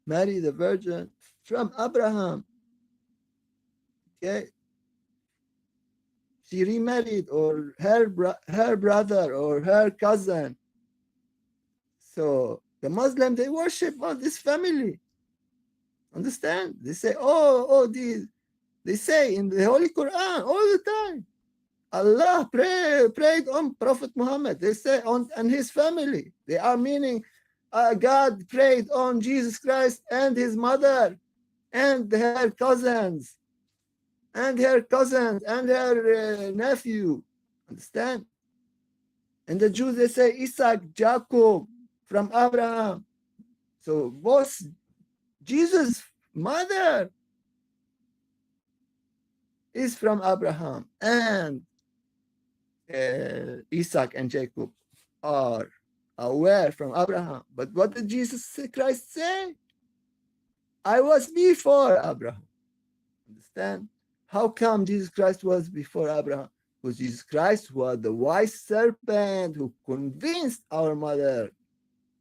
S2: Mary the Virgin, from Abraham, okay, she remarried, or her brother or her cousin. So the Muslims, they worship all this family. Understand? They say, they say in the Holy Quran all the time, Allah prayed on Prophet Muhammad. They say on and his family. They are meaning God prayed on Jesus Christ and his mother and her cousins and her nephew. Understand? And the Jews, they say Isaac, Jacob, from Abraham. So both Jesus' mother is from Abraham, and Isaac and Jacob are aware from Abraham. But what did Jesus Christ say? I was before Abraham. Understand? How come Jesus Christ was before Abraham? Because Jesus Christ was the wise serpent who convinced our mother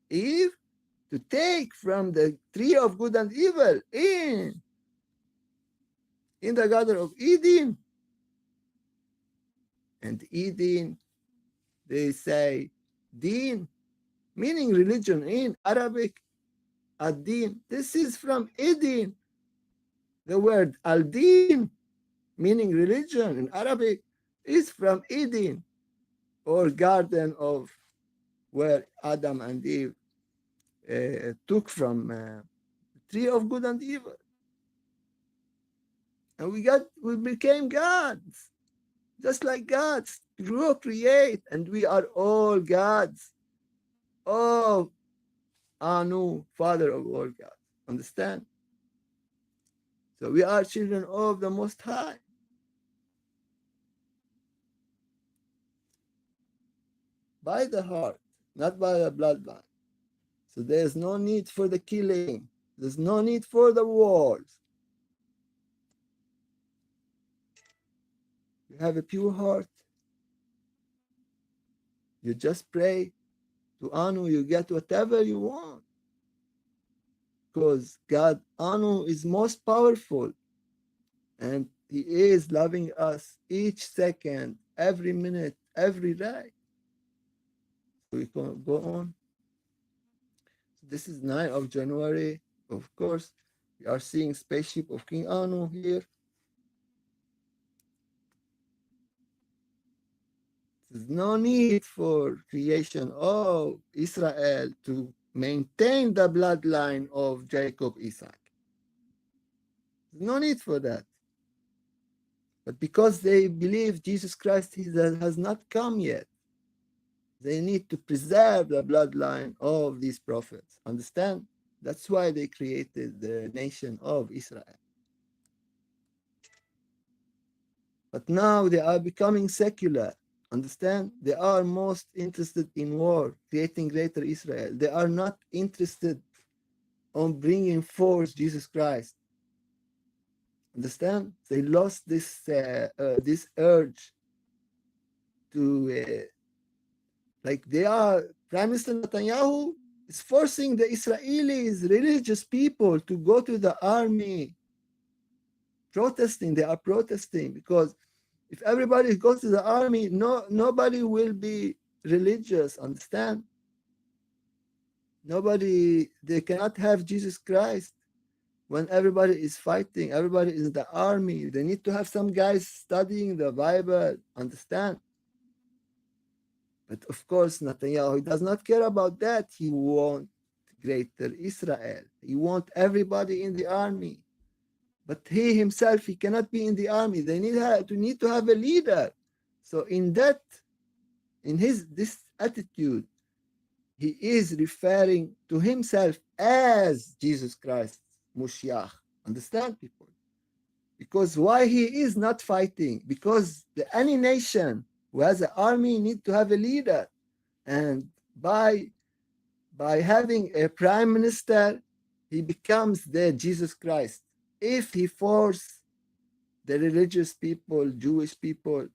S2: Eve to take from the tree of good and evil in the Garden of Eden. And Eden, they say, Deen, meaning religion in Arabic. Ad-Din, this is from Eden. The word Al-Din, meaning religion in Arabic, is from Eden, or garden of where Adam and Eve took from tree of good and evil. And we became gods, just like gods, create, and we are all gods. Oh, Anu, father of all gods. Understand? So we are children of the Most High. By the heart, not by the bloodline. So there's no need for the killing. There's no need for the wars. You have a pure heart. You just pray to Anu, you get whatever you want. Because God, Anu, is most powerful. And he is loving us each second, every minute, every day. So we can go on. This is 9th of January. Of course, we are seeing Spaceship of King Anu here. There's no need for creation of Israel to maintain the bloodline of Jacob, Isaac. There's no need for that. But because they believe Jesus Christ has not come yet, they need to preserve the bloodline of these prophets. Understand? That's why they created the nation of Israel. But now they are becoming secular. Understand? They are most interested in war, creating greater Israel. They are not interested on bringing forth Jesus Christ. Understand? They lost this urge to like they are. Prime Minister Netanyahu is forcing the Israelis, religious people, to go to the army. Protesting, they are protesting because if everybody goes to the army, nobody will be religious, understand? They cannot have Jesus Christ when everybody is fighting, everybody is in the army. They need to have some guys studying the Bible, understand? But of course, Netanyahu does not care about that. He wants greater Israel. He wants everybody in the army. But he himself, he cannot be in the army. They need to have a leader. So in this attitude, he is referring to himself as Jesus Christ, Moshiach. Understand, people? Because why he is not fighting? Because any nation who has an army need to have a leader. And by having a prime minister, he becomes the Jesus Christ. If he forces the religious people, Jewish people,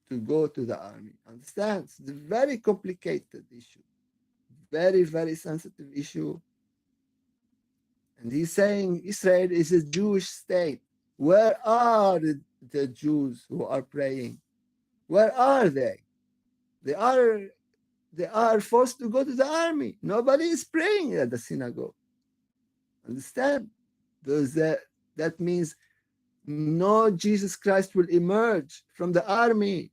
S2: to go to the army. Understand? It's a very complicated issue. Very, very sensitive issue. And he's saying Israel is a Jewish state. Where are the Jews who are praying? Where are they? They are forced to go to the army. Nobody is praying at the synagogue. Understand? That means no Jesus Christ will emerge from the army.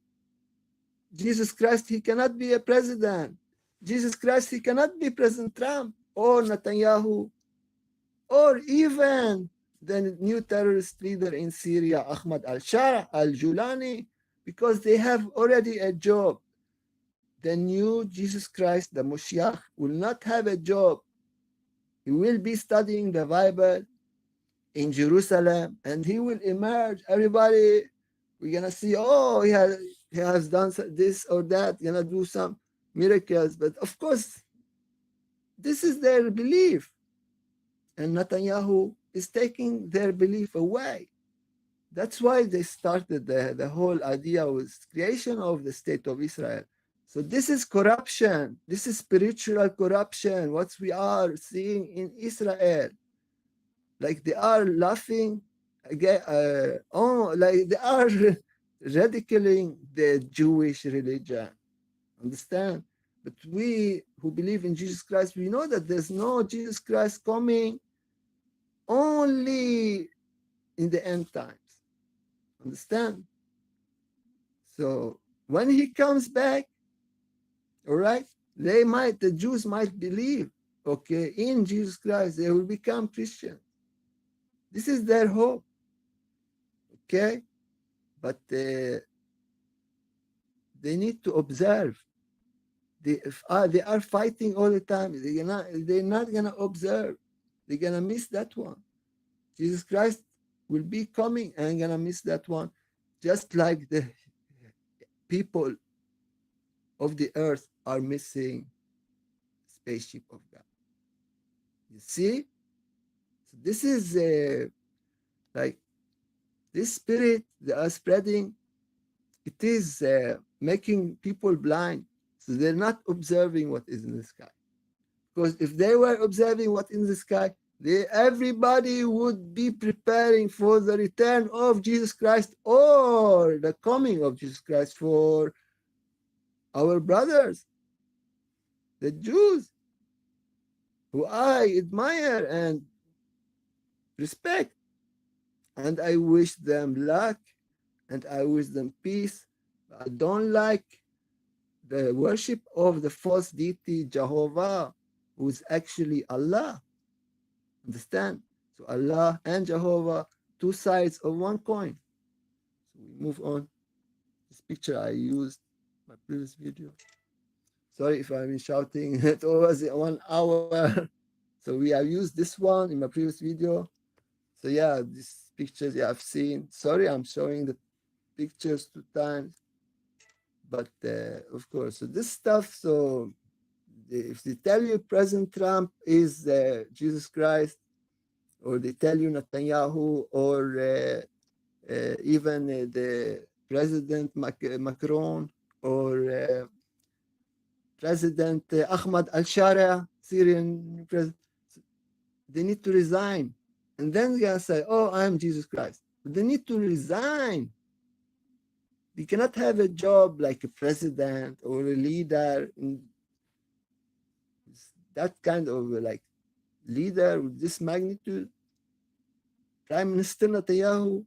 S2: Jesus Christ, he cannot be a president. Jesus Christ, he cannot be President Trump or Netanyahu or even the new terrorist leader in Syria, Ahmad al-Shara, al-Julani, because they have already a job. The new Jesus Christ, the Moshiach, will not have a job. He will be studying the Bible in Jerusalem, and he will emerge. Everybody, we're gonna see, oh, he has done this or that, gonna do some miracles. But of course, this is their belief. And Netanyahu is taking their belief away. That's why they started the whole idea with creation of the state of Israel. So this is corruption. This is spiritual corruption. What we are seeing in Israel, like they are laughing again. Oh, like they are ridiculing the Jewish religion. Understand? But we who believe in Jesus Christ, we know that there's no Jesus Christ coming only in the end times. Understand? So when he comes back, all right, the Jews might believe, okay, in Jesus Christ, they will become Christians. This is their hope, okay? But they need to observe. They are fighting all the time. They're not gonna observe. They're gonna miss that one. Jesus Christ will be coming and gonna miss that one, just like the people of the earth are missing spaceship of God. You see? So this is like this spirit they are spreading. It is making people blind. So they're not observing what is in the sky. Because if they were observing what in the sky, everybody would be preparing for the return of Jesus Christ or the coming of Jesus Christ for our brothers, the Jews, who I admire and respect. And I wish them luck and I wish them peace. I don't like the worship of the false deity Jehovah, who is actually Allah. Understand? So Allah and Jehovah, two sides of one coin. So we move on. This picture I used in my previous video. Sorry if I'm shouting. It was 1 hour. So we have used this one in my previous video. So yeah, these pictures you have seen. Sorry, I'm showing the pictures 2 times. But of course, so this stuff, so if they tell you President Trump is Jesus Christ, or they tell you Netanyahu, or even the President Macron, or President Ahmad al-Sharia, Syrian president, they need to resign. And then they're going to say, oh, I'm Jesus Christ. But they need to resign. You cannot have a job like a president or a leader, that kind of like leader with this magnitude. Prime Minister Netanyahu,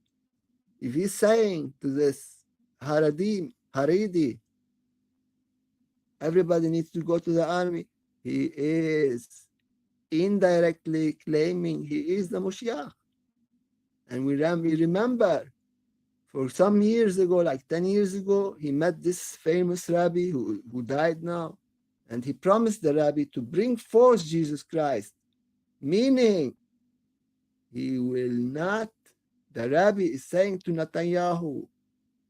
S2: if he's saying to this Haredi, everybody needs to go to the army, he is indirectly claiming he is the Moshiach. And we remember for some years ago, like 10 years ago, he met this famous rabbi who died now. And he promised the rabbi to bring forth Jesus Christ, meaning he will not. The rabbi is saying to Netanyahu,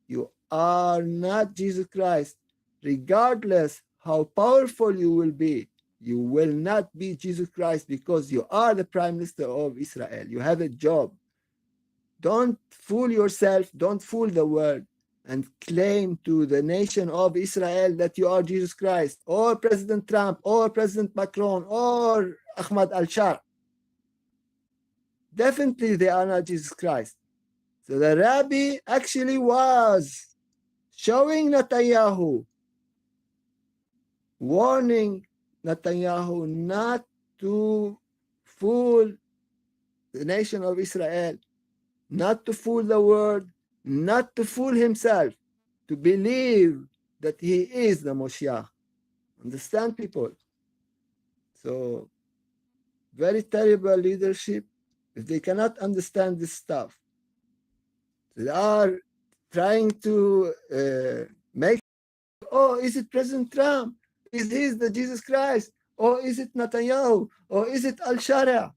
S2: you are not Jesus Christ. Regardless how powerful you will be, you will not be Jesus Christ because you are the Prime Minister of Israel. You have a job. Don't fool yourself. Don't fool the world and claim to the nation of Israel that you are Jesus Christ or President Trump or President Macron or Ahmad al-Shar. Definitely they are not Jesus Christ. So the rabbi actually was showing Netanyahu, warning Netanyahu not to fool the nation of Israel, not to fool the world, not to fool himself, to believe that he is the Moshiach. Understand, people? So, very terrible leadership if they cannot understand this stuff. They are trying to make, oh, is it President Trump? Is he the Jesus Christ? Or is it Netanyahu? Or is it al-Sharia?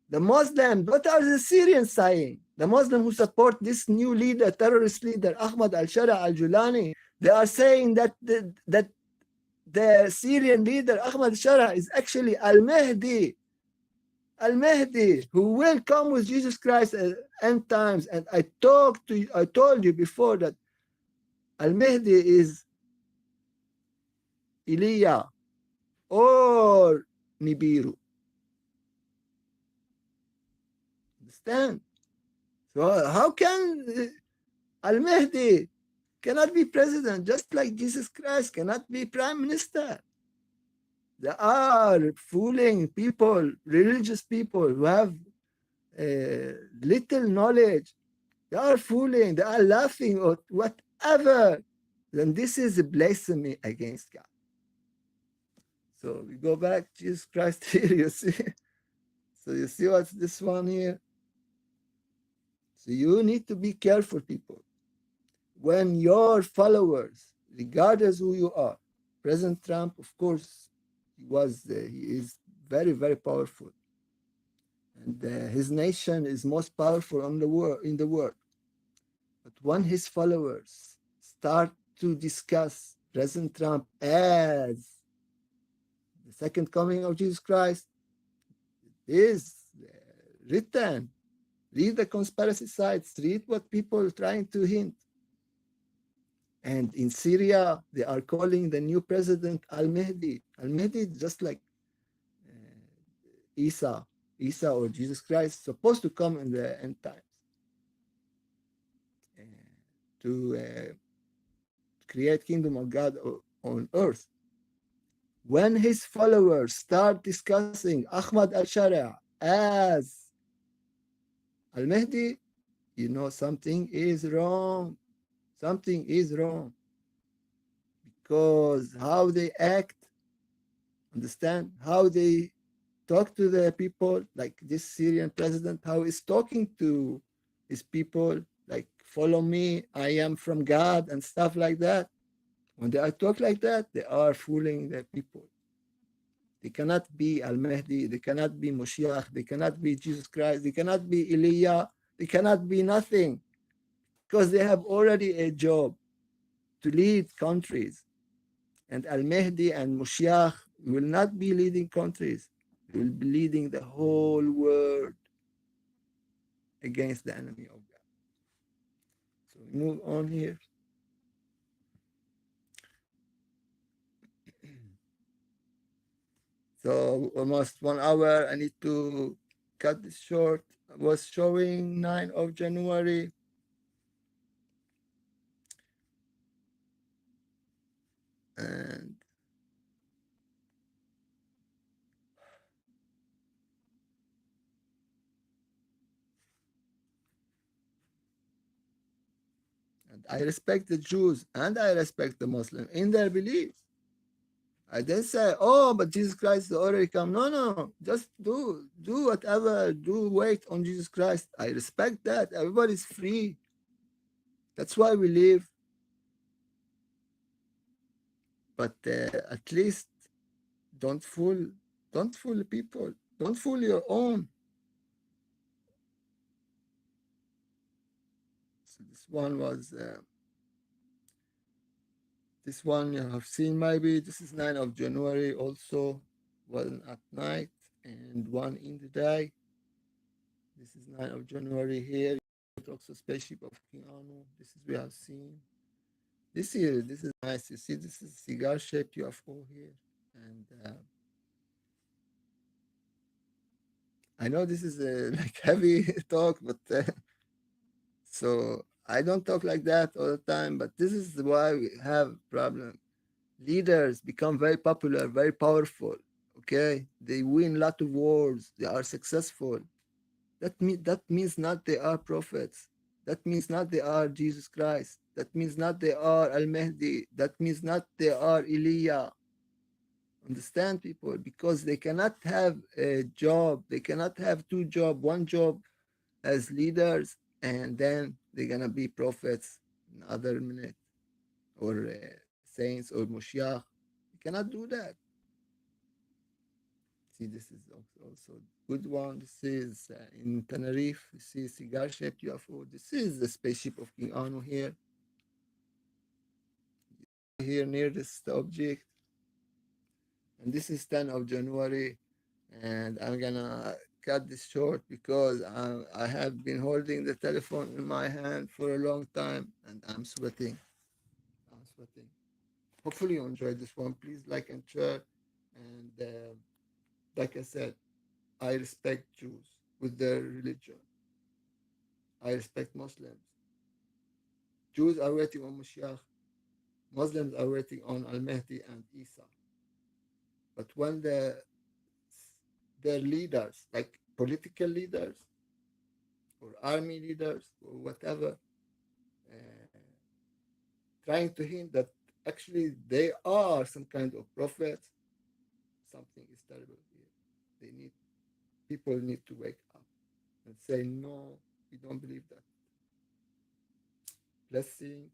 S2: The Muslim, what are the Syrians saying? The Muslims who support this new leader, terrorist leader, Ahmad al-Sharia al-Julani, they are saying that the Syrian leader, Ahmad al-Sharia, is actually al-Mahdi. Al-Mahdi, who will come with Jesus Christ at end times. And I told you before that Al-Mahdi is Elijah or Nibiru. Understand? So how can Al-Mahdi cannot be president, just like Jesus Christ cannot be prime minister? They are fooling people, religious people who have little knowledge. They are fooling, they are laughing at whatever. Then this is a blasphemy against God. So we go back, Jesus Christ here, you see. So you see what's this one here? So you need to be careful, people. When your followers, regardless who you are, President Trump, of course, he is very, very powerful. And his nation is most powerful in the world. But when his followers start to discuss President Trump as the second coming of Jesus Christ, it is written. Read the conspiracy sites, read what people are trying to hint. And in Syria, they are calling the new president Al-Mahdi. Al-Mahdi is just like Isa or Jesus Christ, supposed to come in the end times to create kingdom of God on earth. When his followers start discussing Ahmad al-Sharia as Al-Mahdi, you know something is wrong. Something is wrong. Because how they act, understand, how they talk to the people, like this Syrian president, how he's talking to his people, like, follow me, I am from God, and stuff like that. When they are talk like that, they are fooling the people. They cannot be Al-Mahdi, they cannot be Moshiach, they cannot be Jesus Christ, they cannot be Elijah, they cannot be nothing, because they have already a job to lead countries. And Al-Mahdi and Moshiach will not be leading countries, they will be leading the whole world against the enemy of God. So we move on here. So almost 1 hour. I need to cut this short. I was showing 9th of January. And I respect the Jews and I respect the Muslims in their beliefs. I didn't say, oh, but Jesus Christ already come. No. Just do whatever. Wait on Jesus Christ. I respect that. Everybody's free. That's why we live. But at least don't fool people. Don't fool your own. So this one was. This one you have seen maybe. This is 9th of January also. One at night and one in the day. This is 9th of January here. Also Spaceship of King Anu. This is we have seen. This here, this is nice. You see, this is cigar-shaped UFO here. And I know this is a like heavy talk, but so I don't talk like that all the time, but this is why we have problem. Leaders become very popular, very powerful. Okay, they win a lot of wars. They are successful. That means not they are prophets. That means not they are Jesus Christ. That means not they are Al-Mahdi. That means not they are Elijah. Understand, people? Because they cannot have a job. They cannot have two jobs. One job as leaders, and then they're gonna be prophets in other minute, or saints or Moshiach. You cannot do that. See, this is also good one. This is in Tenerife. You see cigar-shaped UFO. This is the spaceship of King Anu here. Here near this object. And this is 10th of January. And I'm gonna cut this short because I have been holding the telephone in my hand for a long time and I'm sweating. I'm sweating. Hopefully you enjoyed this one. Please like and share. And like I said, I respect Jews with their religion. I respect Muslims. Jews are waiting on Mashiach. Muslims are waiting on Al Mahdi and Isa. But when their leaders, like political leaders or army leaders or whatever, uh, trying to hint that actually they are some kind of prophets, something is terrible here. They need People need to wake up and say no, we don't believe that. Blessings